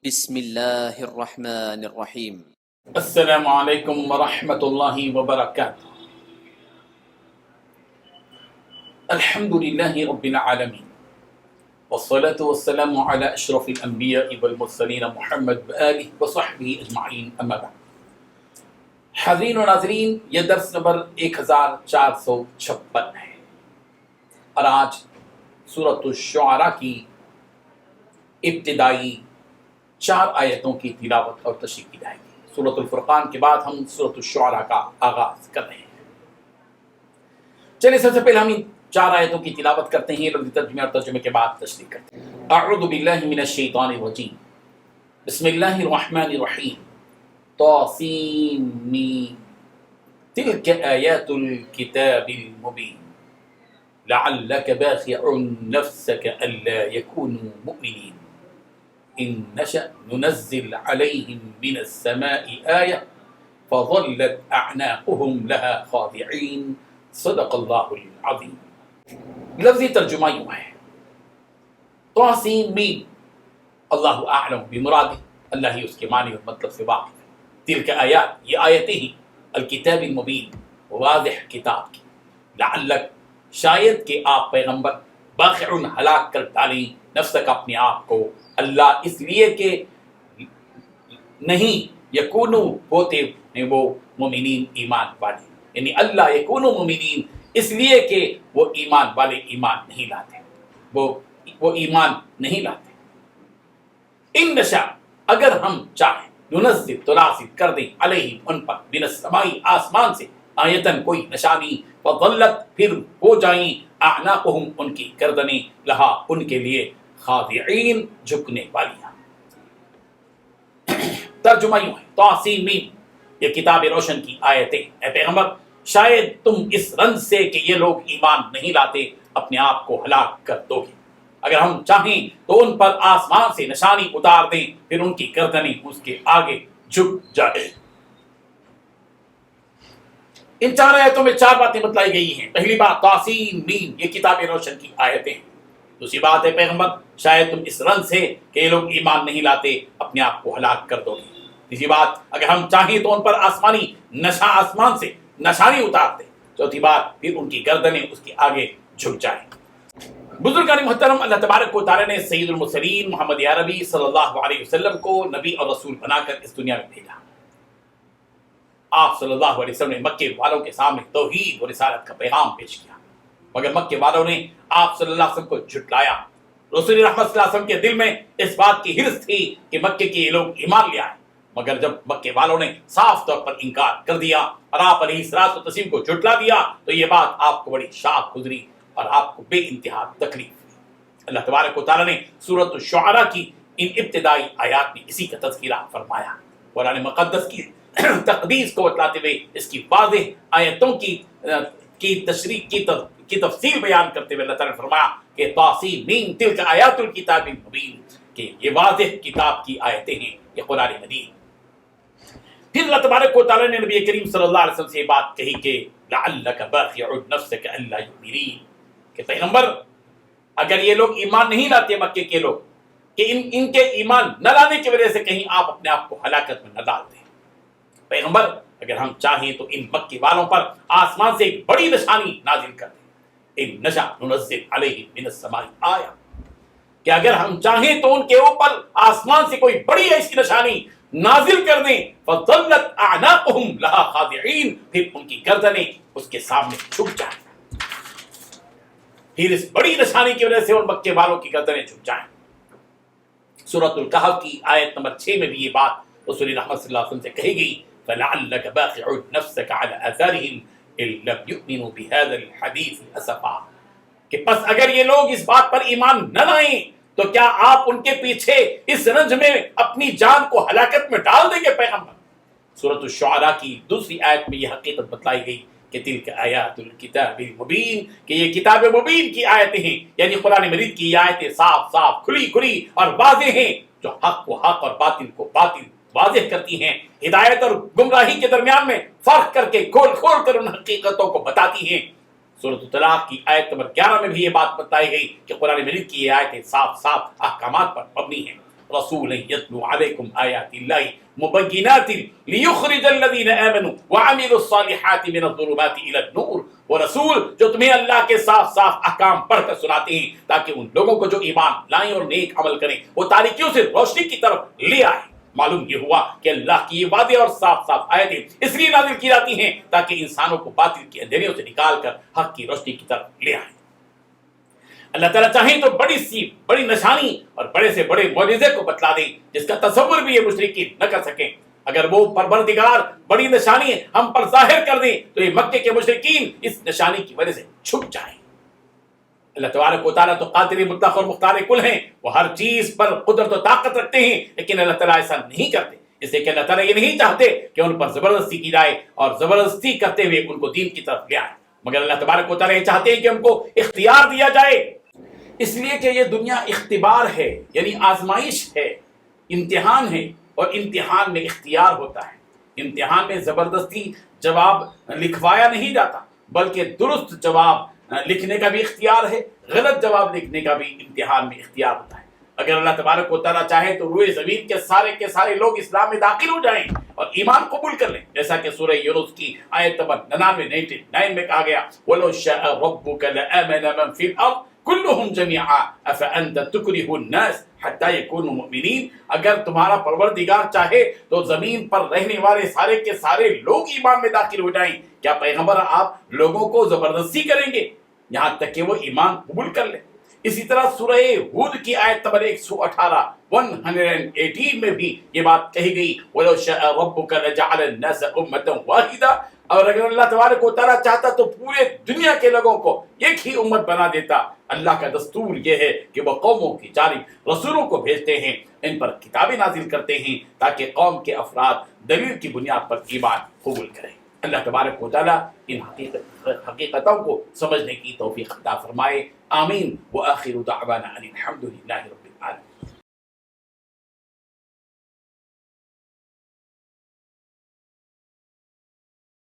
بسم اللہ الرحمن الرحیم۔ السلام علیکم ورحمۃ اللہ وبرکاتہ۔ الحمد للہ رب العالمین والصلاة والسلام علی اشرف الانبیاء والمرسلین محمد وآلہ وصحبہ اجمعین، اما بعد۔ حاضرین و ناظرین، یہ درس نمبر 1456 ہے اور آج سورۃ الشعراء کی ابتدائی 4 آیتوں کی تلاوت اور تشریح کی جائے گی۔ سورۃ الفرقان کے بعد ہم سورۃ الشعراء کا آغاز کر رہے ہیں۔ چلیے سب سے پہلے ہم ان 4 آیتوں کی تلاوت کرتے ہیں، لفظی ترجمے اور ترجمے کے بعد تشریح کرتے ہیں۔ اعوذ باللہ من الشیطان الرجیم، بسم اللہ الرحمن الرحیم، طاسیم میم، تلک آیات الکتاب المبین، لعلک باخع نفسک الا یکونوا مؤمنین، إن نشأ ننزل عليهم من السماء آية فظلت أعناقهم لها خاضعين، صدق الله العظيم۔ لفظی ترجمہ یوں ہے، طاسیم میم، اللہ اعلم بمرادہ، اللہ ہی اس کے معنی اور مطلب سے واقف ہے۔ تلک آیات، یہ آیتیں ہیں، الکتاب المبین، واضح کتاب کی، لعلک، شاید کہ آپ پیغمبر، باخع، ہلاک کر ڈالیں، نفسک، اپنے آپ کو، اللہ، اس لیے کہ نہیں یکونو، ہوتے ہیں وہ مومنین، ایمان والے، یعنی اللہ یکونو مومنین، اس لیے کہ وہ ایمان والے ایمان نہیں لاتے، وہ ایمان نہیں لاتے۔ ان نشاء، اگر ہم چاہیں، ننزل، تو نازل کر دیں، علیہم، ان پر، من السماء، آسمان سے، آیتن، کوئی نشانی، فظلت، پھر ہو جائیں، اعناقہم، ان کی گردنیں، لہا، ان کے لیے، خاضعین، جھکنے والیاں۔ ترجمہ یوں ہے، طاسیم میم، یہ کتاب روشن کی آیتیں، اے پیغمبر، شاید تم اس رنج سے کہ یہ لوگ ایمان نہیں لاتے اپنے آپ کو ہلاک کر دو گے۔ اگر ہم چاہیں تو ان پر آسمان سے نشانی اتار دیں، پھر ان کی گردنیں اس کے آگے جھک جائے۔ ان 4 آیتوں میں 4 باتیں بتلائی گئی ہیں۔ پہلی بات، طاسیم میم، یہ کتاب روشن کی آیتیں ہیں۔ دوسری بات ہے، پیغمبر، شاید تم اس رنج سے کہ یہ لوگ ایمان نہیں لاتے اپنے آپ کو ہلاک کر دو گے۔ تیسری بات، اگر ہم چاہیں تو ان پر آسمان سے نشانی اتار دیں۔ چوتھی بات، پھر ان کی گردنیں اس کے آگے جھک جائیں۔ بزرگان محترم، اللہ تبارک و تعالی نے سید المرسلین محمد عربی صلی اللہ علیہ وسلم کو نبی اور رسول بنا کر اس دنیا میں بھیجا۔ آپ صلی اللہ علیہ وسلم نے مکے والوں کے سامنے توحید اور رسالت کا پیغام پیش کیا، مگر مکے والوں نے آپ صلی اللہ علیہ وسلم کو جھٹلایا۔ رسول رحمت صلی اللہ علیہ وسلم کے دل میں اس بات کی حرص تھی کہ مکے کے یہ لوگ ایمان لے آئے، مگر جب مکے والوں نے صاف طور پر انکار کر دیا اور آپ علیہ الصلوۃ والتسلیم کو جھٹلا دیا تو یہ بات آپ کو بڑی شاق گزری اور آپ کو بے انتہا تکلیف ہوئی۔ اللہ تبارک و تعالیٰ نے سورۃ الشعراء کی ان ابتدائی آیات میں اسی کا تذکرہ فرمایا۔ قرآن مقدس کی تقدیس کو بتلاتے ہوئے اس کی واضح آیتوں کی تشریح کی تفصیل بیان کرتے ہوئے اللہ تعالیٰ نے فرمایا کہ طاسیم میم، تلک آیات الکتاب المبین، کہ یہ واضح کتاب کی آیتیں ہیں، یہ قرآن مجید۔ پھر اللہ تبارک و تعالیٰ نے نبی کریم صلی اللہ علیہ وسلم سے یہ بات کہی کہ لعلک باخع نفسک الا یؤمنین، کہ پیغمبر، اگر یہ لوگ ایمان نہیں لاتے مکے کے لوگ، کہ ان کے ایمان نہ لانے کی وجہ سے کہیں آپ اپنے آپ کو ہلاکت میں نہ ڈال دیں۔ پیغمبر، اگر ہم چاہیں تو ان مکے والوں پر آسمان سے ایک بڑی نشانی نازل کر دیں، ان نشاء ننزل علیہم من السماء آیہ، کہ اگر ہم چاہیں تو ان کے اوپر آسمان سے کوئی بڑی ایسی نشانی نازل کر دیں، فظلت اعناقہم لہا خاضعین، پھر ان کی گردنیں اس کے سامنے جھک جائیں، پھر اس بڑی نشانی کی وجہ سے ان مکے والوں کی گردنیں جھک جائیں۔ سورۃ الکہف کی آیت نمبر 6 میں بھی یہ بات رسول رحمت صلی اللہ علیہ وسلم سے کہی گئی، فلعلک باخع نفسک علی آثارہم ان لم یؤمنوا بہذا الحدیث اسفا، کہ پس اگر یہ لوگ اس بات پر ایمان نہ لائیں تو کیا آپ ان کے پیچھے اس رنج میں اپنی جان کو ہلاکت میں ڈال دیں گے پیغمبر۔ سورۃ الشعراء کی دوسری آیت میں یہ حقیقت بتلائی گئی کہ تلک آیات الکتاب المبین، کہ یہ کتاب مبین کی آیتیں ہیں، یعنی قرآن مجید کی آیتیں صاف صاف کھلی اور واضح ہیں، جو حق کو حق اور باطل کو باطل واضح کرتی ہیں، ہدایت اور گمراہی کے درمیان میں فرق کر کے کھول کر ان حقیقتوں کو بتاتی ہیں۔ سورۃ الطلاق کی آیت نمبر 11 میں بھی یہ بات بتائی گئی کہ قرآن مجید کی یہ آیتیں صاف احکامات پر مبنی ہیں۔ رسولا يتلو عليكم آيات الله مبينات ليخرج الذين آمنوا وعملوا الصالحات من الظلمات إلى النور. وہ رسول جو تمہیں اللہ کے صاف صاف احکام پڑھ کر سناتے ہیں تاکہ ان لوگوں کو جو ایمان لائیں اور نیک عمل کریں وہ تاریکیوں سے روشنی کی طرف لے آئے. معلوم یہ ہوا کہ اللہ کی یہ واضح اور صاف صاف آیتیں اس لیے نازل کی جاتی ہیں تاکہ انسانوں کو باطل کے اندھیریوں سے نکال کر حق کی روشنی کی طرف لے آئیں. اللہ تعالیٰ چاہیں تو بڑی نشانی اور بڑے سے بڑے معجزے کو بتلا دیں جس کا تصور بھی یہ مشرکین نہ کر سکیں. اگر وہ پروردگار بڑی نشانی ہم پر ظاہر کر دیں تو یہ مکے کے مشرکین اس نشانی کی وجہ سے چھپ جائیں. اللہ تبارک و تعالیٰ تو قادر مطلق اور مختار کل ہیں. وہ ہر چیز پر قدرت و طاقت رکھتے ہیں لیکن اللہ تعالیٰ ایسا نہیں کرتے. اس لیے کہ اللہ تعالیٰ یہ نہیں چاہتے کہ ان پر زبردستی کی جائے اور زبردستی کرتے ہوئے ان کو دین کی طرف لے آئیں، مگر اللہ تبارک و تعالیٰ یہ چاہتے ہیں کہ ان کو اختیار دیا جائے. اس لیے کہ یہ دنیا اختبار ہے، یعنی آزمائش ہے، امتحان ہے، اور امتحان میں اختیار ہوتا ہے. امتحان میں زبردستی جواب لکھوایا نہیں جاتا بلکہ درست جواب لکھنے کا بھی اختیار ہے، غلط جواب لکھنے کا بھی امتحان میں اختیار ہوتا ہے. اگر اللہ تبارک و تعالیٰ چاہے تو روئے زمین کے سارے لوگ اسلام میں داخل ہو جائیں اور ایمان قبول کر لیں، جیسا کہ سورہ یونس کی آیت نمبر 99 میں کہا گیا وَلَوْ شَاءَ رَبُّكَ لَآمَنَ مَن فِي الْأَرْضِ كُلُّهُمْ جَمِيعًا أَفَأَنْتَ تُكْرِهُ النَّاسَ حَتَّى يَكُونُوا مُؤْمِنِينَ. اگر تمہارا پروردگار چاہے تو زمین پر رہنے والے سارے کے سارے لوگ ایمان میں داخل ہو جائیں. کیا پیغمبر آپ لوگوں کو زبردستی کریں گے یہاں تک کہ وہ ایمان قبول کر لیں؟ اسی طرح سورہ ہود کی آیت نمبر 118 میں بھی یہ بات کہی گئی وَلَوْ شَاءَ رَبُّكَ لَجَعَلَ النَّاسَ أُمَّةً وَاحِدَةً. اور اگر اللہ تبارک و تعالیٰ چاہتا تو پورے دنیا کے لوگوں کو ایک ہی امت بنا دیتا. اللہ کا دستور یہ ہے کہ وہ قوموں کی جانب رسولوں کو بھیجتے ہیں، ان پر کتابیں نازل کرتے ہیں تاکہ قوم کے افراد دلیل کی بنیاد پر ایمان قبول کریں. اللہ تبارک و تعالیٰ ان حقیقتوں کو سمجھنے کی توفیق عطا فرمائے. آمین. وآخر دعوانا ان الحمد للہ رب